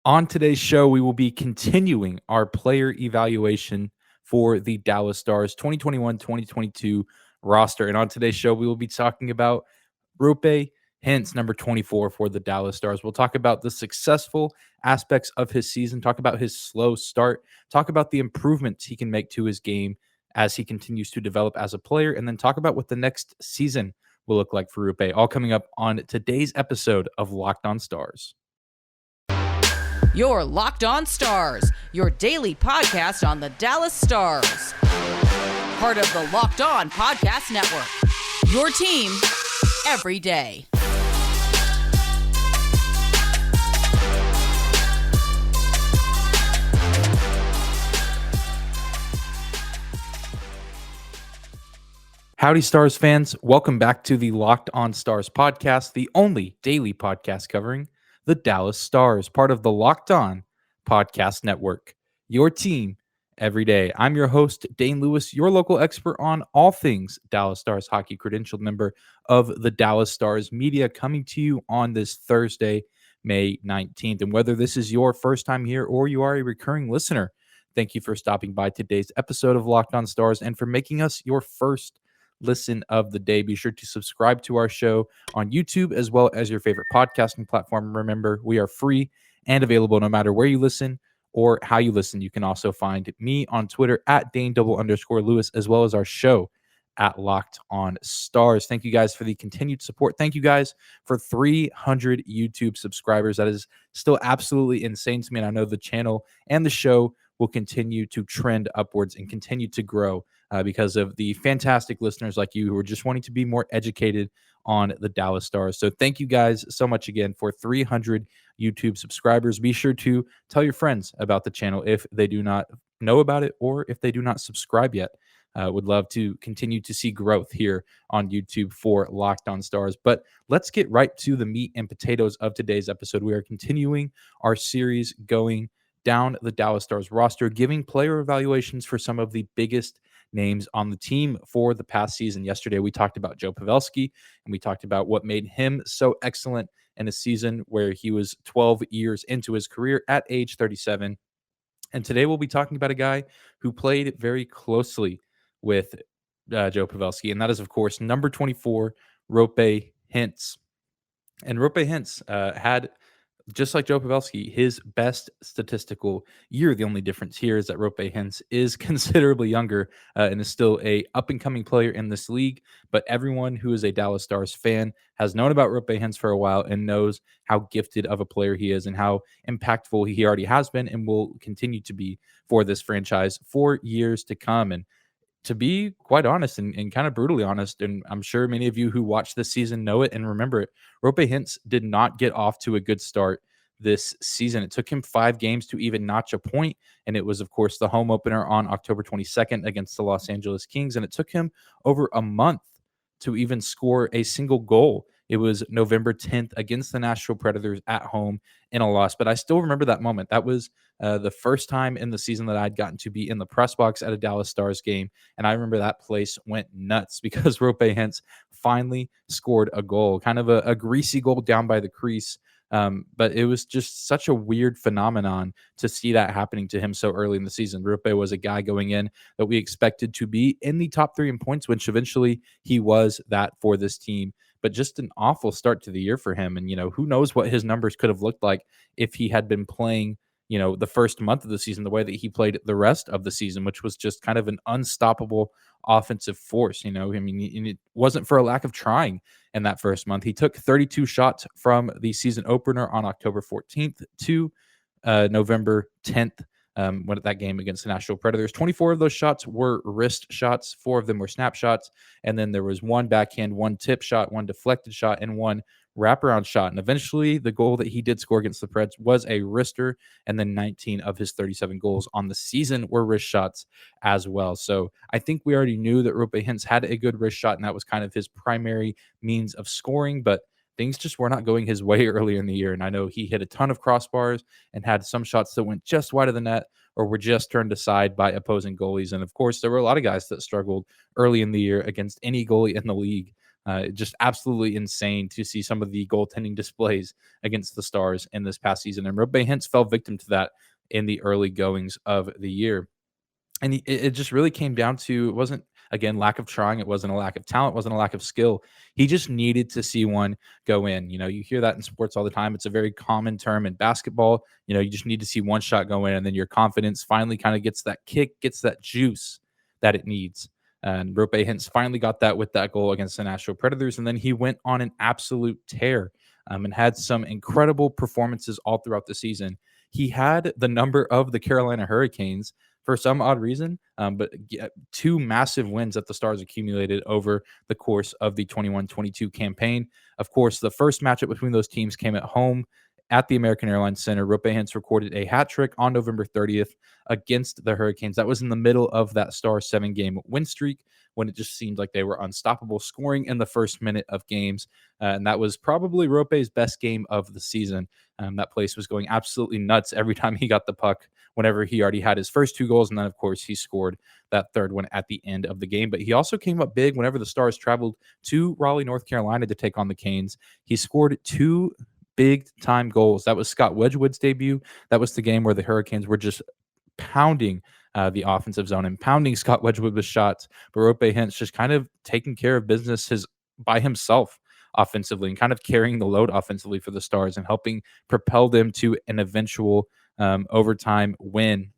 On today's show, we will be continuing our player evaluation for the Dallas Stars 2021-2022 roster. And on today's show, we will be talking about Roope Hintz, number 24 for the Dallas Stars. We'll talk about the successful aspects of his season, talk about his slow start, talk about the improvements he can make to his game as he continues to develop as a player, and then talk about what the next season will look like for Roope, all coming up on today's episode of Locked On Stars. Your Locked On Stars, your daily podcast on the Dallas Stars. Part of the Locked On Podcast Network. Your team every day. Howdy, Stars fans. Welcome back to the Locked On Stars podcast, the only daily podcast covering the Dallas Stars, part of the Locked On Podcast Network. Your team every day. I'm your host, Dane Lewis, your local expert on all things Dallas Stars hockey, credentialed member of the Dallas Stars media, coming to you on this Thursday, May 19th. And whether this is your first time here or you are a recurring listener, thank you for stopping by today's episode of Locked On Stars and for making us your first listen of the day. Be sure to subscribe to our show on YouTube as well as your favorite podcasting platform. Remember, we are free and available no matter where you listen or how you listen. You can also find me on Twitter at Dane_Lewis, as well as our show at Locked On Stars. Thank you guys for the continued support. Thank you guys for 300 YouTube subscribers. That is still absolutely insane to me. And I know the channel and the show will continue to trend upwards and continue to grow because of the fantastic listeners like you who are just wanting to be more educated on the Dallas Stars. So thank you guys so much again for 300 YouTube subscribers. Be sure to tell your friends about the channel if they do not know about it or if they do not subscribe yet. Would love to continue to see growth here on YouTube for Locked On Stars. But let's get right to the meat and potatoes of today's episode. We are continuing our series going down the Dallas Stars roster, giving player evaluations for some of the biggest names on the team for the past season. Yesterday, we talked about Joe Pavelski, and we talked about what made him so excellent in a season where he was 12 years into his career at age 37. And today we'll be talking about a guy who played very closely with Joe Pavelski, and that is, of course, number 24, Roope Hintz. And Roope Hintz had, just like Joe Pavelski, his best statistical year. The only difference here is that Roope Hintz is considerably younger and is still a up-and-coming player in this league. But everyone who is a Dallas Stars fan has known about Roope Hintz for a while and knows how gifted of a player he is and how impactful he already has been and will continue to be for this franchise for years to come. And to be quite honest and kind of brutally honest, and I'm sure many of you who watch this season know it and remember it, Roope Hintz did not get off to a good start this season. It took him 5 games to even notch a point, and it was, of course, the home opener on October 22nd against the Los Angeles Kings, and it took him over a month to even score a single goal. It was November 10th against the Nashville Predators at home in a loss, but I still remember that moment. That was the first time in the season that I'd gotten to be in the press box at a Dallas Stars game, and I remember that place went nuts because Roope Hintz finally scored a goal, kind of a greasy goal down by the crease. But it was just such a weird phenomenon to see that happening to him so early in the season. Roope was a guy going in that we expected to be in the top 3 in points, which eventually he was that for this team. But just an awful start to the year for him. And, who knows what his numbers could have looked like if he had been playing, the first month of the season the way that he played the rest of the season, which was just kind of an unstoppable offensive force. It wasn't for a lack of trying in that first month. He took 32 shots from the season opener on October 14th to November 10th. When at that game against the Nashville Predators, 24 of those shots were wrist shots, 4 of them were snap shots, and then there was 1 backhand, 1 tip shot, 1 deflected shot, and 1 wraparound shot. And eventually, the goal that he did score against the Preds was a wrister, and then 19 of his 37 goals on the season were wrist shots as well. So I think we already knew that Roope Hintz had a good wrist shot, and that was kind of his primary means of scoring, but things just were not going his way earlier in the year. And I know he hit a ton of crossbars and had some shots that went just wide of the net or were just turned aside by opposing goalies. And of course, there were a lot of guys that struggled early in the year against any goalie in the league. Just absolutely insane to see some of the goaltending displays against the Stars in this past season. And Roope Hintz fell victim to that in the early goings of the year. And it just really came down to, it wasn't, again, lack of trying. It wasn't a lack of talent. It wasn't a lack of skill. He just needed to see one go in. You hear that in sports all the time. It's a very common term in basketball. You just need to see one shot go in, and then your confidence finally kind of gets that kick, gets that juice that it needs. And Roope Hintz finally got that with that goal against the Nashville Predators. And then he went on an absolute tear and had some incredible performances all throughout the season. He had the number of the Carolina Hurricanes for some odd reason, but two massive wins that the Stars accumulated over the course of the 21-22 campaign. Of course, the first matchup between those teams came at home at the American Airlines Center. Roope Hintz recorded a hat trick on November 30th against the Hurricanes. That was in the middle of that Stars 7-game win streak when it just seemed like they were unstoppable, scoring in the first minute of games. And that was probably Roope's best game of the season. That place was going absolutely nuts every time he got the puck, whenever he already had his first two goals. And then, of course, he scored that third one at the end of the game. But he also came up big whenever the Stars traveled to Raleigh, North Carolina to take on the Canes. He scored two big-time goals. That was Scott Wedgwood's debut. That was the game where the Hurricanes were just pounding the offensive zone and pounding Scott Wedgwood with shots. But Roope Hintz just kind of taking care of business by himself offensively and kind of carrying the load offensively for the Stars and helping propel them to an eventual overtime win.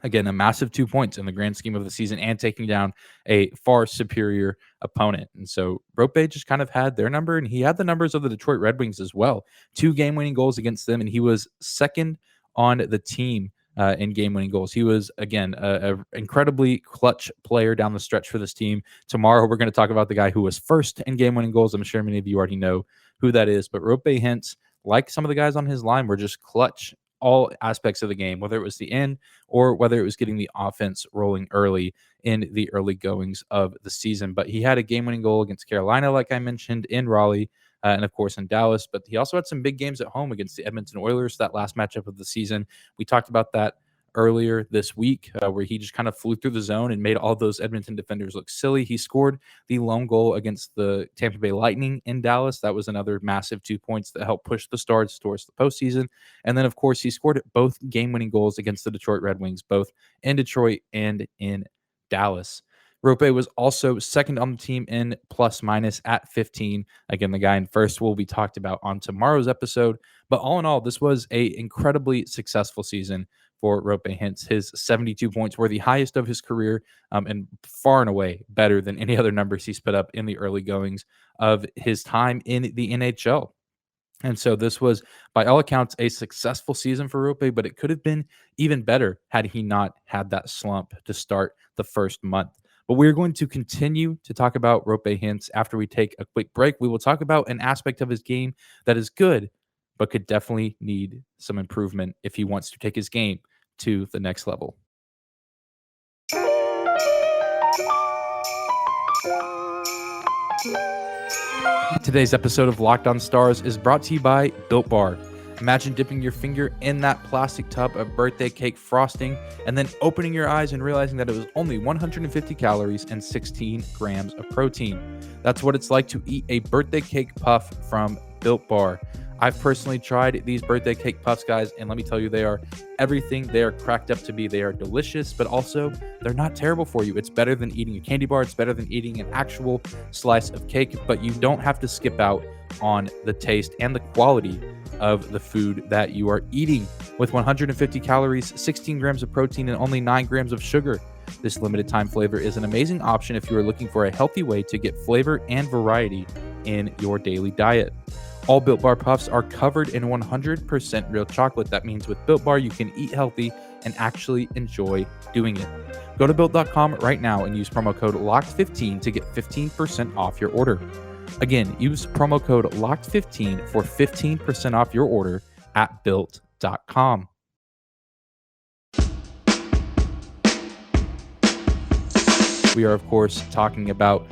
Again, a massive 2 points in the grand scheme of the season and taking down a far superior opponent. And so Roope just kind of had their number, and he had the numbers of the Detroit Red Wings as well. 2 game-winning goals against them, and he was second on the team in game-winning goals. He was, again, an incredibly clutch player down the stretch for this team. Tomorrow, we're going to talk about the guy who was first in game-winning goals. I'm sure many of you already know who that is. But Roope Hintz, like some of the guys on his line, were just clutch all aspects of the game, whether it was the end or whether it was getting the offense rolling early in the early goings of the season. But he had a game-winning goal against Carolina, like I mentioned, in Raleigh, and of course in Dallas. But he also had some big games at home against the Edmonton Oilers, that last matchup of the season. We talked about that earlier this week, where he just kind of flew through the zone and made all those Edmonton defenders look silly. He scored the lone goal against the Tampa Bay Lightning in Dallas. That was another massive 2 points that helped push the Stars towards the postseason. And then, of course, he scored both game-winning goals against the Detroit Red Wings, both in Detroit and in Dallas. Roope was also second on the team in plus-minus at 15. Again, the guy in first will be talked about on tomorrow's episode. But all in all, this was an incredibly successful season for Roope Hintz. His 72 points were the highest of his career, and far and away better than any other numbers he's put up in the early goings of his time in the NHL. And so this was, by all accounts, a successful season for Roope, but it could have been even better had he not had that slump to start the first month. But we're going to continue to talk about Roope Hintz after we take a quick break. We will talk about an aspect of his game that is good, but could definitely need some improvement if he wants to take his game to the next level. Today's episode of Locked On Stars is brought to you by Built Bar. Imagine dipping your finger in that plastic tub of birthday cake frosting and then opening your eyes and realizing that it was only 150 calories and 16 grams of protein. That's what it's like to eat a birthday cake puff from Built Bar. I've personally tried these birthday cake puffs, guys, and let me tell you, they are everything they are cracked up to be. They are delicious, but also they're not terrible for you. It's better than eating a candy bar. It's better than eating an actual slice of cake, but you don't have to skip out on the taste and the quality of the food that you are eating. With 150 calories, 16 grams of protein, and only 9 grams of sugar, this limited time flavor is an amazing option if you are looking for a healthy way to get flavor and variety in your daily diet. All Built Bar puffs are covered in 100% real chocolate. That means with Built Bar, you can eat healthy and actually enjoy doing it. Go to Built.com right now and use promo code LOCKED15 to get 15% off your order. Again, use promo code LOCKED15 for 15% off your order at Built.com. We are, of course, talking about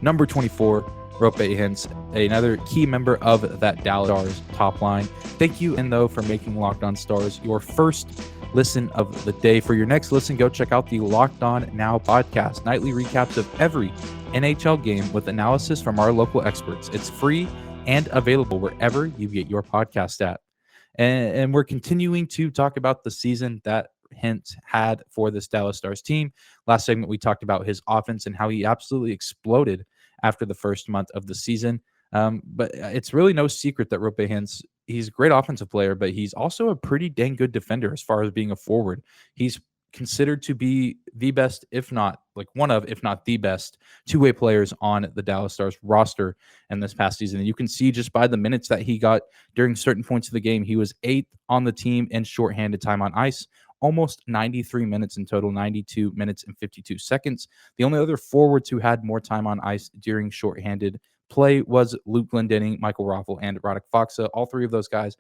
number 24, Roope Hintz, another key member of that Dallas Stars top line. Thank you, and though, for making Locked On Stars your first listen of the day. For your next listen, go check out the Locked On Now podcast, nightly recaps of every NHL game with analysis from our local experts. It's free and available wherever you get your podcast at. And we're continuing to talk about the season that Hintz had for this Dallas Stars team. Last segment, we talked about his offense and how he absolutely exploded after the first month of the season. But it's really no secret that Roope Hintz, he's a great offensive player, but he's also a pretty dang good defender as far as being a forward. He's considered to be the best, if not like one of, if not the best two-way players on the Dallas Stars roster in this past season. And you can see just by the minutes that he got during certain points of the game, he was 8th on the team in shorthanded time on ice, almost 93 minutes in total, 92 minutes and 52 seconds. The only other forwards who had more time on ice during shorthanded play was Luke Glendening, Michael Raffl, and Radek Faksa. All three of those guys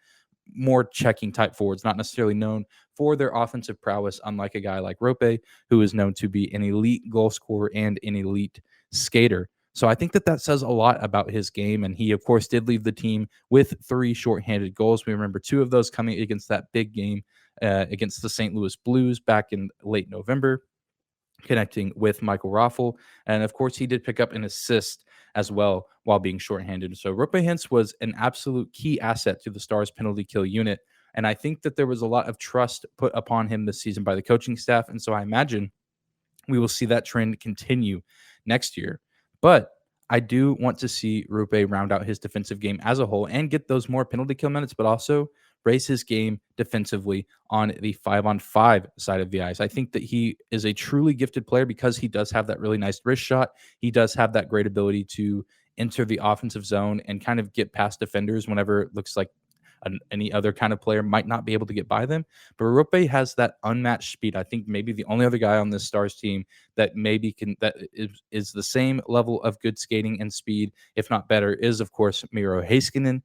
more checking type forwards, not necessarily known for their offensive prowess, unlike a guy like Roope, who is known to be an elite goal scorer and an elite skater. So I think that says a lot about his game. And he, of course, did leave the team with 3 shorthanded goals. We remember 2 of those coming against that big game against the St. Louis Blues back in late November, connecting with Michael Raffl. And of course, he did pick up an assist as well while being shorthanded. So Roope Hintz was an absolute key asset to the Stars penalty kill unit. And I think that there was a lot of trust put upon him this season by the coaching staff. And so I imagine we will see that trend continue next year. But I do want to see Roope round out his defensive game as a whole and get those more penalty kill minutes, but also raise his game defensively on the 5-on-5 side of the ice. I think that he is a truly gifted player because he does have that really nice wrist shot. He does have that great ability to enter the offensive zone and kind of get past defenders whenever it looks like any other kind of player might not be able to get by them. But Roope has that unmatched speed. I think maybe the only other guy on this Stars team that maybe is the same level of good skating and speed, if not better, is of course Miro Heiskanen,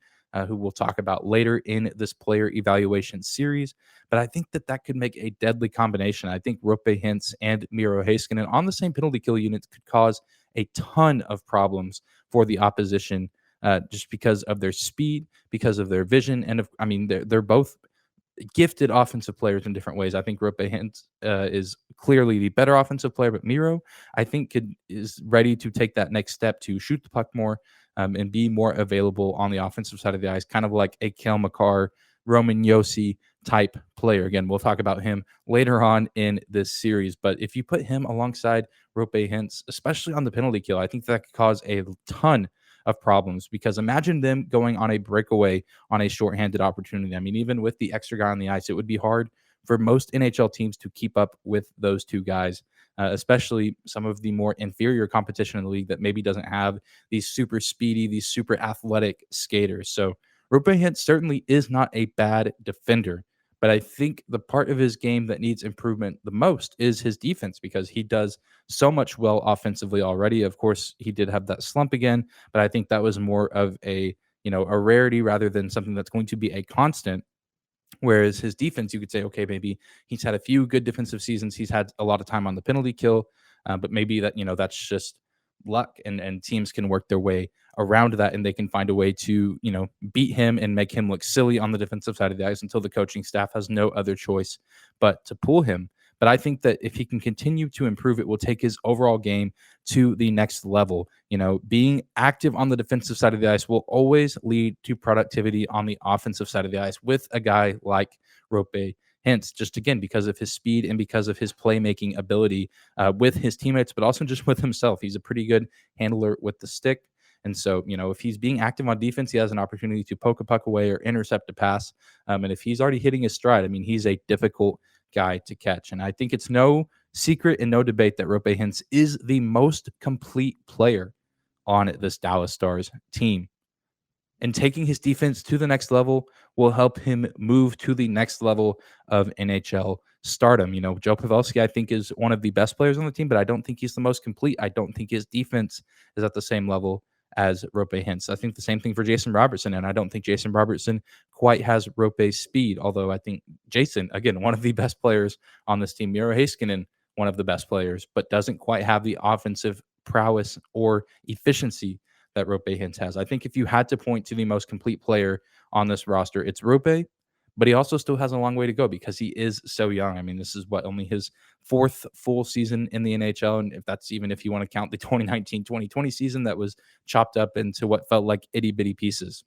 who we'll talk about later in this player evaluation series. But I think that could make a deadly combination. I think Roope Hintz and Miro Heiskanen on the same penalty kill units could cause a ton of problems for the opposition, just because of their speed, because of their vision, and they're both gifted offensive players in different ways. I think Roope Hintz is clearly the better offensive player, but Miro, I think, is ready to take that next step to shoot the puck more and be more available on the offensive side of the ice, kind of like a Cale Makar, Roman Josi type player. Again, we'll talk about him later on in this series, but if you put him alongside Roope Hintz, especially on the penalty kill, I think that could cause a ton of problems, because imagine them going on a breakaway on a shorthanded opportunity. I mean, even with the extra guy on the ice, it would be hard for most NHL teams to keep up with those two guys, especially some of the more inferior competition in the league that maybe doesn't have these super speedy, these super athletic skaters. So Roope Hintz certainly is not a bad defender, but I think the part of his game that needs improvement the most is his defense, because he does so much well offensively already. Of course, he did have that slump again, but I think that was more of a rarity rather than something that's going to be a constant. Whereas his defense, you could say, okay, maybe he's had a few good defensive seasons. He's had a lot of time on the penalty kill, but maybe that's just luck, and teams can work their way around that, and they can find a way to, beat him and make him look silly on the defensive side of the ice until the coaching staff has no other choice but to pull him. But I think that if he can continue to improve, it will take his overall game to the next level. Being active on the defensive side of the ice will always lead to productivity on the offensive side of the ice with a guy like Roope Hintz, just again, because of his speed and because of his playmaking ability with his teammates, but also just with himself. He's a pretty good handler with the stick. And so, if he's being active on defense, he has an opportunity to poke a puck away or intercept a pass. And if he's already hitting his stride, he's a difficult guy to catch. And I think it's no secret and no debate that Roope Hintz is the most complete player on this Dallas Stars team. And taking his defense to the next level will help him move to the next level of NHL stardom. Joe Pavelski, I think, is one of the best players on the team, but I don't think he's the most complete. I don't think his defense is at the same level as Roope Hintz. I think the same thing for Jason Robertson, and I don't think Jason Robertson quite has Roope's speed, although I think Jason, again, one of the best players on this team, Miro Heiskanen, one of the best players, but doesn't quite have the offensive prowess or efficiency that Roope Hintz has. I think if you had to point to the most complete player on this roster, it's Roope, but he also still has a long way to go because he is so young. I mean, this is only his fourth full season in the NHL. And if you want to count the 2019-2020 season that was chopped up into what felt like itty bitty pieces.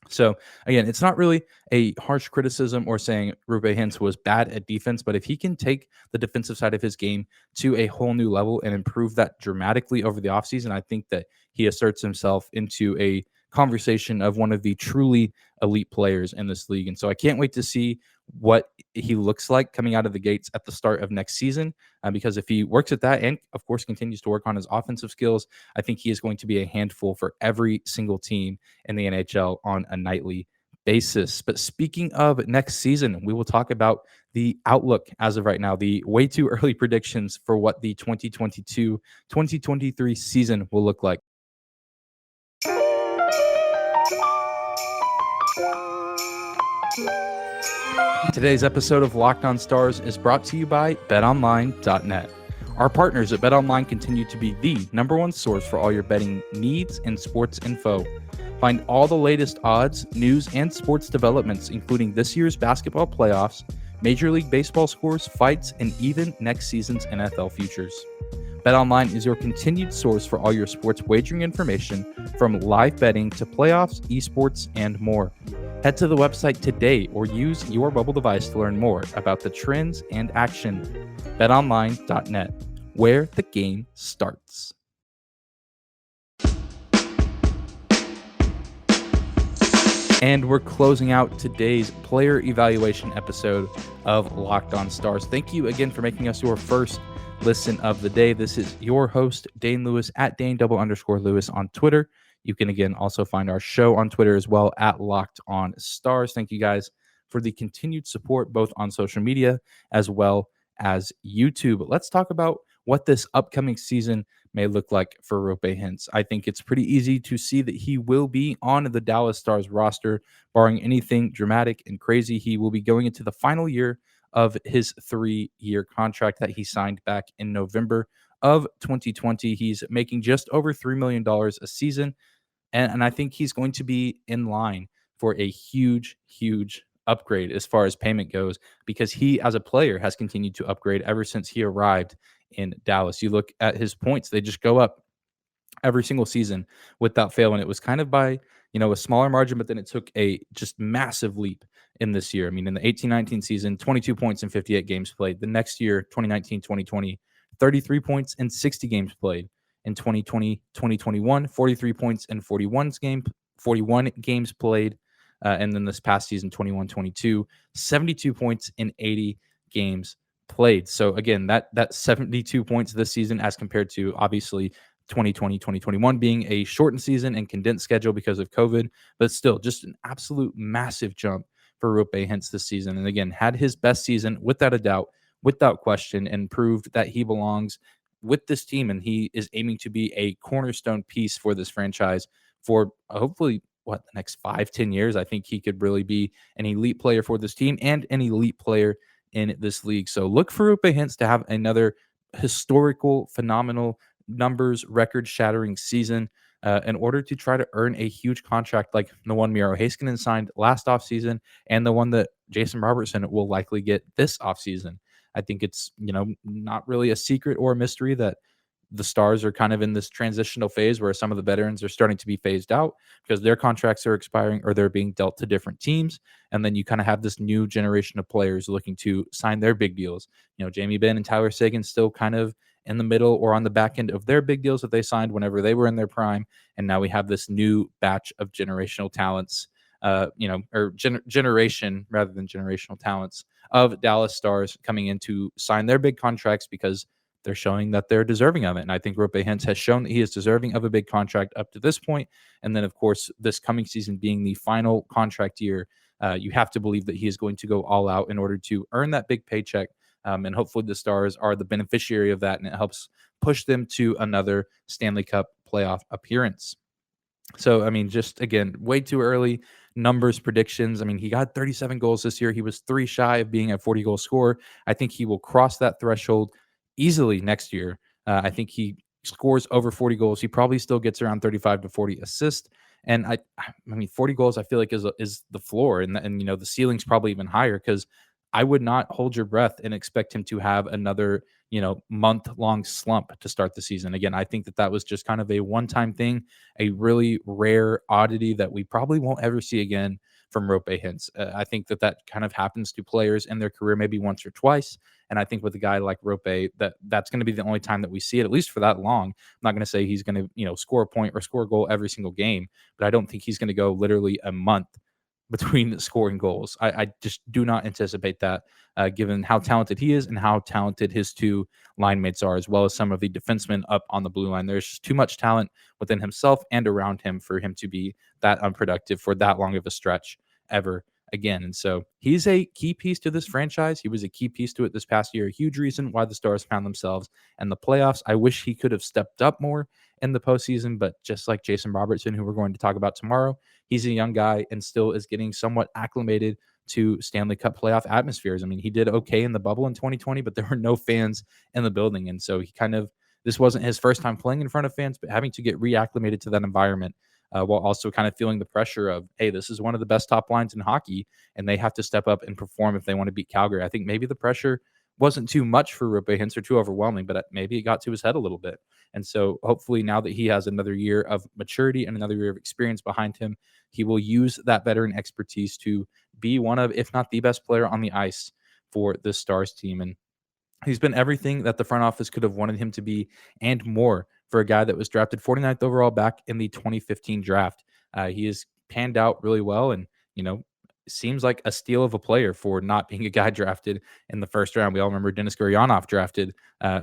So again, it's not really a harsh criticism or saying Roope Hintz was bad at defense, but if he can take the defensive side of his game to a whole new level and improve that dramatically over the offseason, I think that he asserts himself into a conversation of one of the truly elite players in this league. And so I can't wait to see what he looks like coming out of the gates at the start of next season, because if he works at that and, of course, continues to work on his offensive skills, I think he is going to be a handful for every single team in the NHL on a nightly basis. But speaking of next season, we will talk about the outlook as of right now, the way too early predictions for what the 2022-2023 season will look like. Today's episode of Locked On Stars is brought to you by BetOnline.net. Our partners at BetOnline continue to be the number one source for all your betting needs and sports info. Find all the latest odds, news, and sports developments, including this year's basketball playoffs, Major League Baseball scores, fights, and even next season's NFL futures. BetOnline is your continued source for all your sports wagering information, from live betting to playoffs, esports, and more. Head to the website today or use your mobile device to learn more about the trends and action. BetOnline.net, where the game starts. And we're closing out today's player evaluation episode of Locked On Stars. Thank you again for making us your first listen of the day. This is your host, Dane Lewis, at Dane_Lewis on Twitter. You can, again, also find our show on Twitter as well, at Locked On Stars. Thank you guys for the continued support, both on social media as well as YouTube. Let's talk about what this upcoming season may look like for Roope Hintz. I think it's pretty easy to see that he will be on the Dallas Stars roster, barring anything dramatic and crazy. He will be going into the final year of his 3-year contract that he signed back in November of 2020. He's making just over $3 million a season, and I think he's going to be in line for a huge upgrade as far as payment goes, because he, as a player, has continued to upgrade ever since he arrived in Dallas. You look at his points, they just go up every single season without fail, and it was kind of by a smaller margin, but then it took a just massive leap in this year. I mean, in the 18-19 season, 22 points in 58 games played. The next year, 2019-2020, 33 points in 60 games played. In 2020-2021, 43 points in 41 games played. And then this past season, 21-22, 72 points in 80 games played. So again, that 72 points this season as compared to obviously 2020-2021 being a shortened season and condensed schedule because of COVID, but still just an absolute massive jump for Roope Hintz this season. And again, had his best season without a doubt, without question, and proved that he belongs with this team, and he is aiming to be a cornerstone piece for this franchise for hopefully the next 5-10 years. I think he could really be an elite player for this team and an elite player in this league. So look for Roope Hintz to have another historical, phenomenal numbers, record-shattering season in order to try to earn a huge contract like the one Miro Heiskanen signed last offseason and the one that Jason Robertson will likely get this offseason. I think it's, not really a secret or a mystery that the Stars are kind of in this transitional phase where some of the veterans are starting to be phased out because their contracts are expiring or they're being dealt to different teams. And then you kind of have this new generation of players looking to sign their big deals. Jamie Benn and Tyler Seguin still kind of in the middle or on the back end of their big deals that they signed whenever they were in their prime. And now we have this new batch of generational talents, generation rather than generational talents of Dallas Stars coming in to sign their big contracts because they're showing that they're deserving of it. And I think Roope Hintz has shown that he is deserving of a big contract up to this point. And then, of course, this coming season being the final contract year, you have to believe that he is going to go all out in order to earn that big paycheck. And hopefully the Stars are the beneficiary of that, and it helps push them to another Stanley Cup playoff appearance. So, I mean, just again, way too early numbers predictions. I mean, he got 37 goals this year. He was 3 shy of being a 40-goal scorer. I think he will cross that threshold easily next year. I think he scores over 40 goals, he probably still gets around 35 to 40 assists. And I mean, 40 goals, I feel like is the floor, and the ceiling's probably even higher because I would not hold your breath and expect him to have another month long slump to start the season. Again, I think that was just kind of a one time thing, a really rare oddity that we probably won't ever see again from Roope Hintz. I think that kind of happens to players in their career maybe once or twice. And I think with a guy like Roope, that's going to be the only time that we see it, at least for that long. I'm not going to say he's going to, score a point or score a goal every single game, but I don't think he's going to go literally a month between scoring goals. I just do not anticipate that, given how talented he is and how talented his two line mates are, as well as some of the defensemen up on the blue line. There's just too much talent within himself and around him for him to be that unproductive for that long of a stretch ever again. And so he's a key piece to this franchise. He was a key piece to it this past year, a huge reason why the Stars found themselves in the playoffs. I wish he could have stepped up more in the postseason, but just like Jason Robertson, who we're going to talk about tomorrow, he's a young guy and still is getting somewhat acclimated to Stanley Cup playoff atmospheres. I mean, he did okay in the bubble in 2020, but there were no fans in the building. And so this wasn't his first time playing in front of fans, but having to get reacclimated to that environment, while also kind of feeling the pressure of, hey, this is one of the best top lines in hockey, and they have to step up and perform if they want to beat Calgary. I think maybe the pressure wasn't too much for Roope Hintz or too overwhelming, but maybe it got to his head a little bit. And so hopefully now that he has another year of maturity and another year of experience behind him, he will use that veteran expertise to be one of, if not the best player on the ice for the Stars team. And he's been everything that the front office could have wanted him to be and more for a guy that was drafted 49th overall back in the 2015 draft. He has panned out really well, and seems like a steal of a player for not being a guy drafted in the first round. We all remember Denis Gurianov drafted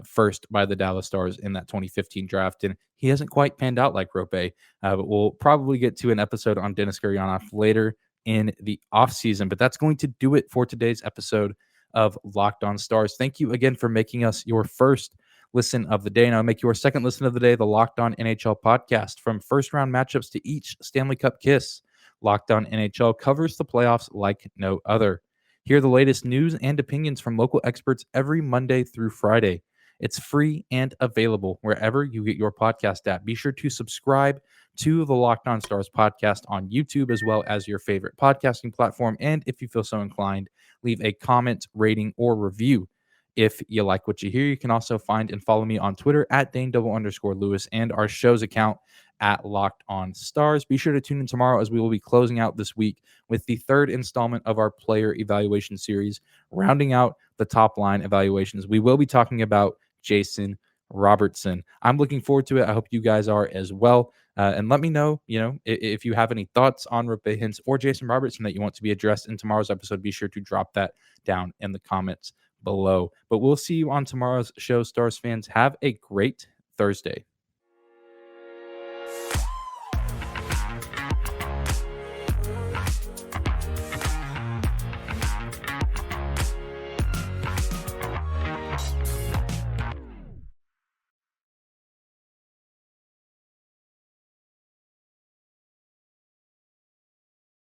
first by the Dallas Stars in that 2015 draft, and he hasn't quite panned out like Roope. But we'll probably get to an episode on Denis Gurianov later in the offseason. But that's going to do it for today's episode of Locked On Stars. Thank you again for making us your first listen of the day. And I'll make your second listen of the day, the Locked On NHL podcast. From first round matchups to each Stanley Cup kiss, Locked On NHL covers the playoffs like no other. Hear the latest news and opinions from local experts every Monday through Friday. It's free and available wherever you get your podcast at. Be sure to subscribe to the Locked On Stars podcast on YouTube, as well as your favorite podcasting platform. And if you feel so inclined, leave a comment, rating, or review. If you like what you hear, you can also find and follow me on Twitter at Dane_Lewis and our show's account at Locked On Stars. Be sure to tune in tomorrow as we will be closing out this week with the third installment of our player evaluation series, rounding out the top line evaluations. We will be talking about Jason Robertson. I'm looking forward to it. I hope you guys are as well. And let me know, if you have any thoughts on Roope Hintz or Jason Robertson that you want to be addressed in tomorrow's episode. Be sure to drop that down in the comments below. But we'll see you on tomorrow's show, Stars fans. Have a great Thursday.